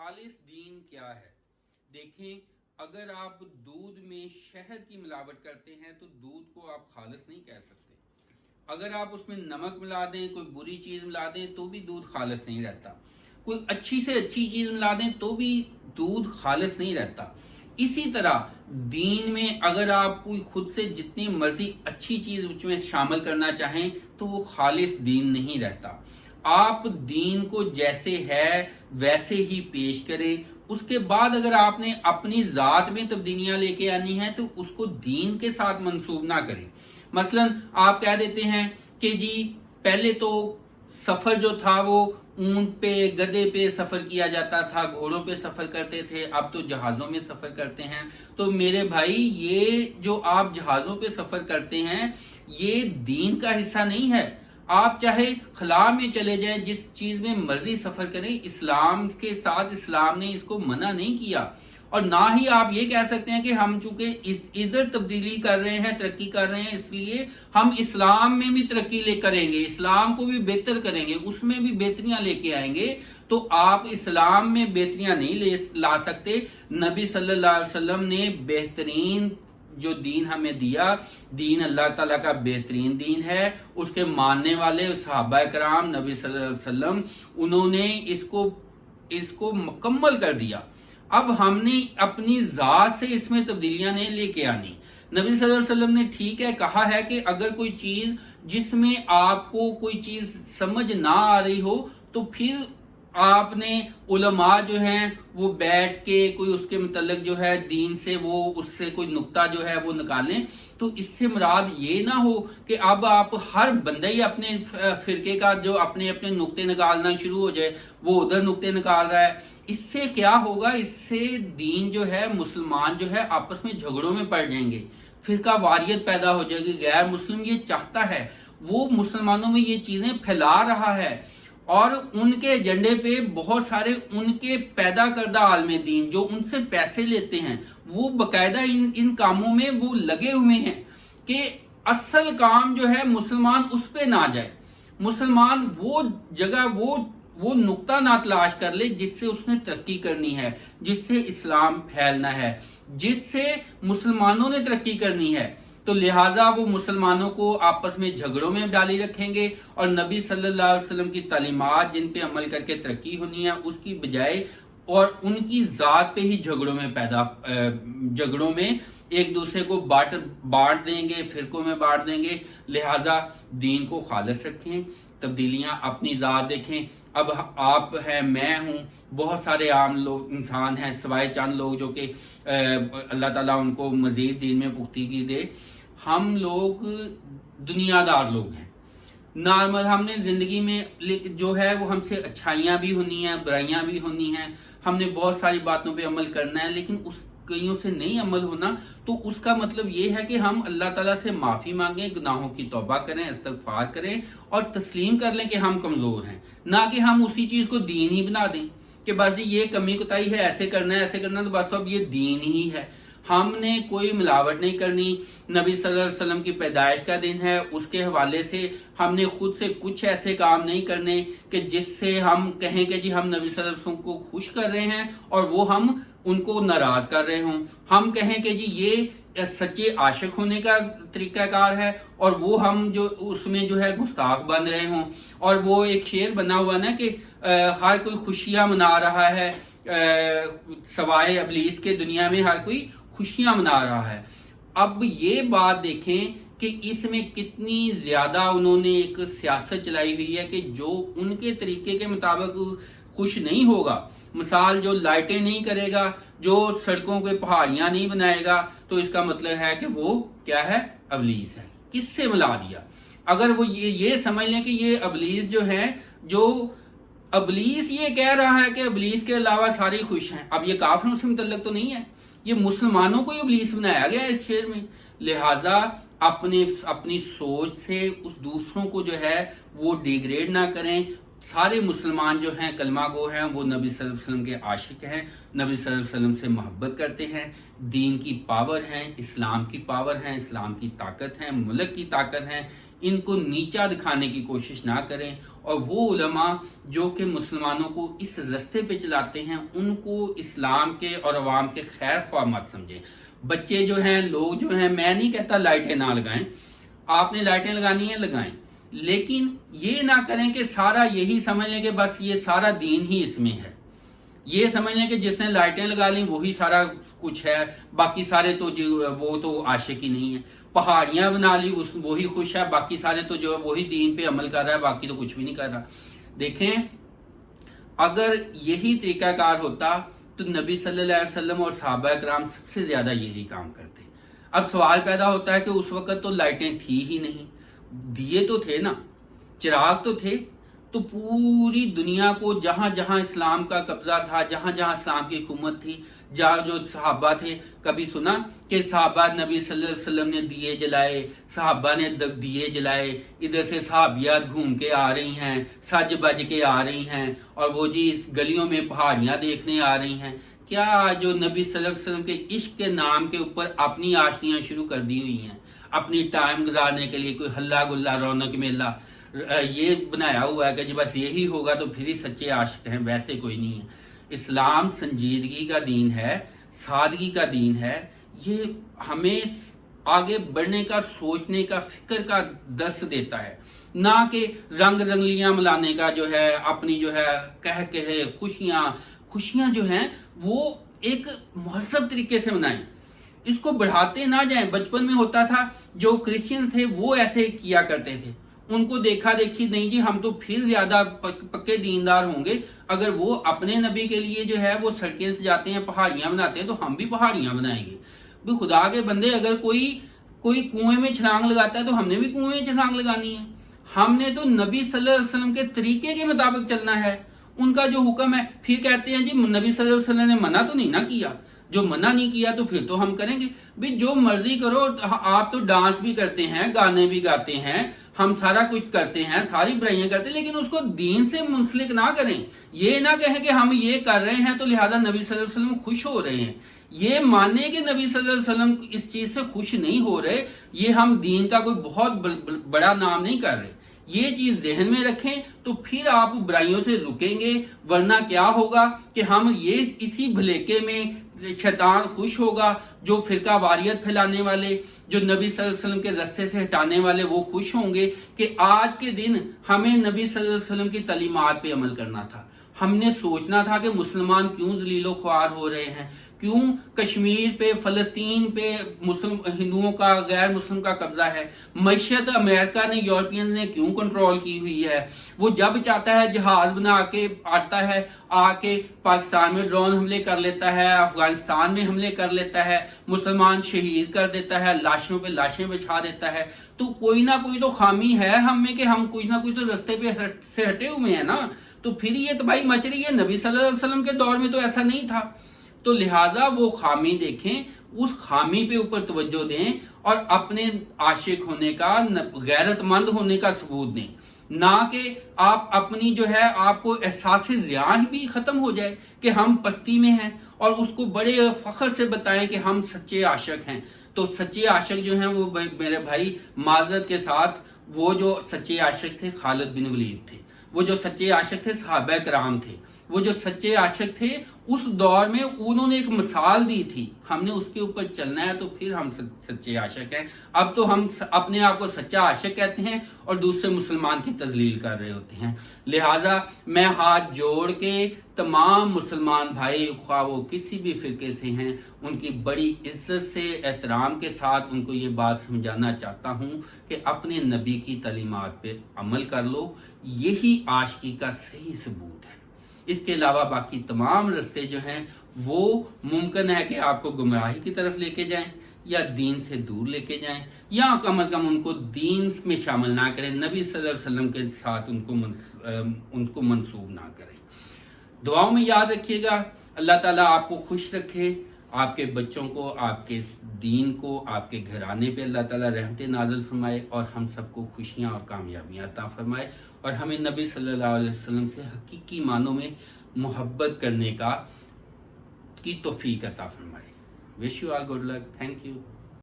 खालिस दीन क्या है। देखें, अगर आप दूध में शहद की मिलावट करते हैं तो दूध को आप खालिस नहीं कह सकते। अगर आप उसमें नमक मिला दें, कोई बुरी चीज मिला दें तो भी दूध खालिस नहीं रहता। कोई अच्छी से अच्छी चीज मिला दें तो भी दूध खालिस नहीं रहता। इसी तरह दीन में अगर आप कोई खुद से जितनी मर्जी अच्छी चीज उसमें शामिल करना चाहें तो वो खालिस दीन नहीं रहता। आप दीन को जैसे है वैसे ही पेश करें। उसके बाद अगर आपने अपनी जात में तब्दीलियां लेके आनी है तो उसको दीन के साथ मंसूब ना करें। मसलन आप कह देते हैं कि जी पहले तो सफर जो था वो ऊंट पे गधे पे सफर किया जाता था, घोड़ों पे सफर करते थे, अब तो जहाजों में सफर करते हैं। तो मेरे भाई, ये जो आप जहाजों पे सफर करते हैं ये दीन का हिस्सा नहीं है। आप चाहे खला में चले जाए, जिस चीज में मर्जी सफर करें, इस्लाम के साथ इस्लाम ने इसको मना नहीं किया। और ना ही आप ये कह सकते हैं कि हम चूंकि इधर तब्दीली कर रहे हैं, तरक्की कर रहे हैं, इसलिए हम इस्लाम में भी तरक्की ले करेंगे, इस्लाम को भी बेहतर करेंगे, उसमें भी बेहतरियां लेके आएंगे। तो आप इस्लाम में बेहतरियां नहीं ला सकते। नबी सल्लल्लाहु अलैहि वसल्लम ने बेहतरीन जो दीन हमें दिया, दीन अल्लाह ताला का बेहतरीन दीन है। उसके मानने वाले सहाबा कराम नबी सल्लल्लाहु अलैहि वसल्लम, उन्होंने इसको मुकम्मल कर दिया। अब हमने अपनी जात से इसमें तब्दीलियां नहीं लेके आनी। नबी सल्लल्लाहु अलैहि वसल्लम ने ठीक है कहा है कि अगर कोई चीज जिसमें आपको कोई चीज समझ ना आ रही हो तो फिर आपने उलमा जो हैं वो बैठ के कोई उसके मुतल्लिक जो है दीन से वो उससे कोई नुक्ता जो है वो निकालें। तो इससे मुराद ये ना हो कि अब आप हर बंदा ही अपने फिरके का जो अपने अपने नुक्ते निकालना शुरू हो जाए, वो उधर नुक्ते निकाल रहा है। इससे क्या होगा, इससे दीन जो है, मुसलमान जो है आपस में झगड़ों में पड़ जाएंगे, फिरका वारियत पैदा हो जाएगी। गैर मुस्लिम ये चाहता है, वो मुसलमानों में ये चीजें फैला रहा है और उनके एजेंडे पे बहुत सारे उनके पैदा करदा आलमे दीन जो उनसे पैसे लेते हैं वो बकायदा इन कामों में वो लगे हुए हैं कि असल काम जो है मुसलमान उस पे ना जाए। मुसलमान वो जगह वो नुक्ता ना तलाश कर ले जिससे उसने तरक्की करनी है, जिससे इस्लाम फैलना है, जिससे मुसलमानों ने तरक्की करनी है। तो लिहाजा वो मुसलमानों को आपस में झगड़ों में डाली रखेंगे और नबी सल्लल्लाहु अलैहि वसल्लम की तालीमात जिन पे अमल करके तरक्की होनी है उसकी बजाय और उनकी जात पे ही झगड़ों में एक दूसरे को बांट देंगे, फिरकों में बांट देंगे। लिहाजा दीन को खालिस रखें, तब्दीलियां अपनी जात देखें। अब आप हैं, मैं हूं, बहुत सारे आम लोग इंसान हैं, सिवाय चंद लोग जो कि अल्लाह ताला उनको मजीद दीन में पुख्ती की दे। हम लोग दुनियादार लोग हैं, नॉर्मल। हमने जिंदगी में जो है वो हमसे अच्छाइयां भी होनी है, बुराइयां भी होनी है, हमने बहुत सारी बातों पे अमल करना है, लेकिन उस कईयों से नहीं अमल होना। तो उसका मतलब ये है कि हम अल्लाह ताला से माफी मांगें, गुनाहों की तौबा करें, इस्तगफार करें और तस्लीम कर लें कि हम कमजोर हैं, ना कि हम उसी चीज को दीन ही बना दें कि बस ये कमी कुताई है, ऐसे करना है, ऐसे करना, तो बस अब ये दीन ही है। हमने कोई मिलावट नहीं करनी। नबी सल्लल्लाहु अलैहि वसल्लम की पैदाइश का दिन है, उसके हवाले से हमने खुद से कुछ ऐसे काम नहीं करने कि जिससे हम कहें कि जी हम नबी सल्लल्लाहु अलैहि वसल्लम को खुश कर रहे हैं और वो हम उनको नाराज कर रहे हों। हम कहें कि जी ये सच्चे आशिक होने का तरीकाकार है और वो हम जो उसमें जो है गुस्ताख बन रहे हों। और वो एक शेर बना हुआ ना कि हर कोई खुशियां मना रहा है, सवाए अबलीस के दुनिया में हर कोई खुशियां मना रहा है। अब ये बात देखें कि इसमें कितनी ज्यादा उन्होंने एक सियासत चलाई हुई है कि जो उनके तरीके के मुताबिक खुश नहीं होगा, मिसाल जो लाइटें नहीं करेगा, जो सड़कों पे पहाड़ियां नहीं बनाएगा, तो इसका मतलब है कि वो क्या है, अबलीस है। किससे मिला दिया? अगर वो ये समझ लें कि ये अबलीस जो है, जो अबलीस ये कह रहा है कि अबलीस के अलावा सारे खुश हैं। अब ये काफिरों से मुतल्लक तो नहीं है, ये मुसलमानों को ही अबलीस बनाया गया इस शेर में। लिहाजा अपनी सोच से उस दूसरों को जो है वो डिग्रेड ना करें। सारे मुसलमान जो हैं कलमा गो हैं, वो नबी सल्लल्लाहु अलैहि वसल्लम के आशिक हैं, नबी सल्लल्लाहु अलैहि वसल्लम से मोहब्बत करते हैं, दीन की पावर है, इस्लाम की पावर है, इस्लाम की ताकत है, मुल्क की ताकत है। इनको नीचा दिखाने की कोशिश ना करें اور वो उलमा जो कि मुसलमानों को इस रास्ते पे चलाते हैं उनको इस्लाम के और अवाम के खैर ख्वाह मत समझें। बच्चे जो हैं, लोग जो हैं, मैं नहीं कहता लाइटें ना लगाएं, आपने लाइटें लगानी है लगाएं, लेकिन ये ना करें कि सारा यही समझ लें कि बस ये सारा दीन ही इसमें है। ये समझ लें कि जिसने लाइटें लगा ली वही सारा कुछ है, बाकी सारे तो जो वो तो आशिक ही नहीं है। पहाड़ियां बना ली उस वही खुश है, बाकी सारे तो जो है वही दीन पे अमल कर रहा है, बाकी तो कुछ भी नहीं कर रहा। देखें, अगर यही तरीकाकार होता तो नबी सल्लल्लाहु अलैहि वसल्लम और सहाबा कराम सबसे ज्यादा यही काम करते। अब सवाल पैदा होता है कि उस वक्त तो लाइटें थी ही नहीं, दिए तो थे ना, चिराग तो थे, तो पूरी दुनिया को जहां जहां इस्लाम का कब्जा था, जहां जहां इस्लाम की हुकूमत थी, जहां जो सहाबा थे, कभी सुना कि सहाबा नबी सल्लल्लाहु अलैहि वसल्लम ने दिए जलाए, सहाबा ने दिए जलाए, इधर से सहाबियात घूम के आ रही हैं, सज बज के आ रही हैं, और वो जी इस गलियों में पहाड़ियां देखने आ रही हैं? क्या जो नबी सल्लल्लाहु अलैहि वसल्लम के इश्क के नाम के ऊपर अपनी आशनियां शुरू कर दी हुई हैं, अपनी टाइम गुजारने के लिए कोई हल्ला गुल्ला रौनक मेला ये बनाया हुआ है कि जी बस यही होगा तो फिर ही सच्चे आशिक हैं? वैसे कोई नहीं है। इस्लाम संजीदगी का दीन है, सादगी का दीन है। ये हमें आगे बढ़ने का, सोचने का, फिक्र का दर्स देता है, ना कि रंग रंगलियां मिलाने का जो है, अपनी जो है कह कहे खुशियां जो हैं वो एक महजब तरीके से मनाएं, इसको बढ़ाते ना जाएं। बचपन में होता था, जो क्रिश्चियन थे वो ऐसे किया करते थे, उनको देखा देखी नहीं जी हम तो फिर ज्यादा पक्के दीनदार होंगे, अगर वो अपने नबी के लिए जो है वो सड़कें सजाते हैं, पहाड़ियां बनाते हैं, तो हम भी पहाड़ियां बनाएंगे। भी खुदा के बंदे, अगर कोई कुएं में छलांग लगाता है तो हमने भी कुएं में छलांग लगानी है। हमने तो नबी सल्लल्लाहु अलैहि वसल्लम के तरीके के मुताबिक चलना है, उनका जो हुक्म है। फिर कहते हैं जी नबी सल्लल्लाहु अलैहि वसल्लम ने मना तो नहीं ना किया, जो मना नहीं किया तो फिर तो हम करेंगे। भी जो मर्जी करो, आप तो डांस भी करते हैं, गाने भी गाते हैं, हम सारा कुछ करते हैं, सारी बुराइयां करते हैं, लेकिन उसको दीन से मुंसलिक ना करें। ये ना कहें कि हम ये कर रहे हैं तो लिहाजा नबी सल्लल्लाहु अलैहि वसल्लम खुश हो रहे हैं। ये माने कि नबी सल्लल्लाहु अलैहि वसल्लम इस चीज से खुश नहीं हो रहे, ये हम दीन का कोई बहुत बड़ा नाम नहीं कर रहे। ये चीज जहन में रखें तो फिर आप बुराइयों से रुकेंगे। वरना क्या होगा कि हम ये इसी भलेके में शैतान खुश होगा, जो फिरका वारियत फैलाने वाले, जो नबी सल्लल्लाहु अलैहि वसल्लम के रास्ते से हटाने वाले, वो खुश होंगे कि आज के दिन हमें नबी सल्लल्लाहु अलैहि वसल्लम की तालीमात पे अमल करना था। हमने सोचना था कि मुसलमान क्यों जलीलो ख्वार हो रहे हैं, क्यों कश्मीर पे, फलस्तीन पे मुस्लिम हिंदुओं का, गैर मुस्लिम का कब्जा है, मईशत अमेरिका ने, यूरोपियन ने क्यों कंट्रोल की हुई है। वो जब चाहता है जहाज बना के आता है, आके पाकिस्तान में ड्रोन हमले कर लेता है, अफगानिस्तान में हमले कर लेता है, मुसलमान शहीद कर देता है, लाशों पे लाशें बिछा देता है। तो कोई ना कोई तो खामी है हम में कि हम कुछ ना कुछ तो रास्ते पे से हटे हुए हैं ना, तो फिर ये तबाही मच रही है। नबी सल्लल्लाहु अलैहि वसल्लम के दौर में तो ऐसा नहीं था। तो लिहाजा वो खामी देखें, उस खामी पे ऊपर तवज्जो दें और अपने आशिक होने का, गैरतमंद होने का सबूत दें, ना कि आप अपनी जो है आपको एहसास ज़िया भी खत्म हो जाए कि हम पस्ती में हैं, और उसको बड़े फख्र से बताएं कि हम सच्चे आशिक हैं। तो सच्चे आशिक जो हैं वो मेरे भाई माजरत के साथ, वो जो सच्चे आशिक थे खालिद बिन वलीद थे, वो जो सच्चे आशिक थे सहाबा कराम थे, वो जो सच्चे आशिक थे उस दौर में उन्होंने एक मिसाल दी थी, हमने उसके ऊपर चलना है तो फिर हम सच्चे आशिक हैं। अब तो हम अपने आप को सच्चा आशिक कहते हैं और दूसरे मुसलमान की तजलील कर रहे होते हैं। लिहाजा मैं हाथ जोड़ के तमाम मुसलमान भाई, ख्वाह वो किसी भी फिरके से हैं, उनकी बड़ी इज्जत से, एहतराम के साथ उनको ये बात समझाना चाहता हूँ कि अपने नबी की तालीमात पे अमल कर लो, यही आशिकी का सही सबूत है। इसके अलावा बाकी तमाम रास्ते जो हैं वो मुमकिन है कि आपको गुमराही की तरफ लेके जाएं या दीन से दूर लेके जाएं, या कम अज कम उनको दीन में शामिल ना करें, नबी सल्लल्लाहु अलैहि वसल्लम के साथ उनको मंसूब ना करें। दुआओं में याद रखिएगा। अल्लाह ताला आपको खुश रखे, आपके बच्चों को, आपके दीन को, आपके घराने पे अल्लाह ताला रहमतें नाज़िल फरमाए और हम सबको खुशियां और कामयाबियां अता फरमाए, और हमें नबी सल्लल्लाहु अलैहि वसल्लम से हकीकी मानों में मोहब्बत करने की तौफीक अता फरमाए। Wish you all good luck. Thank you.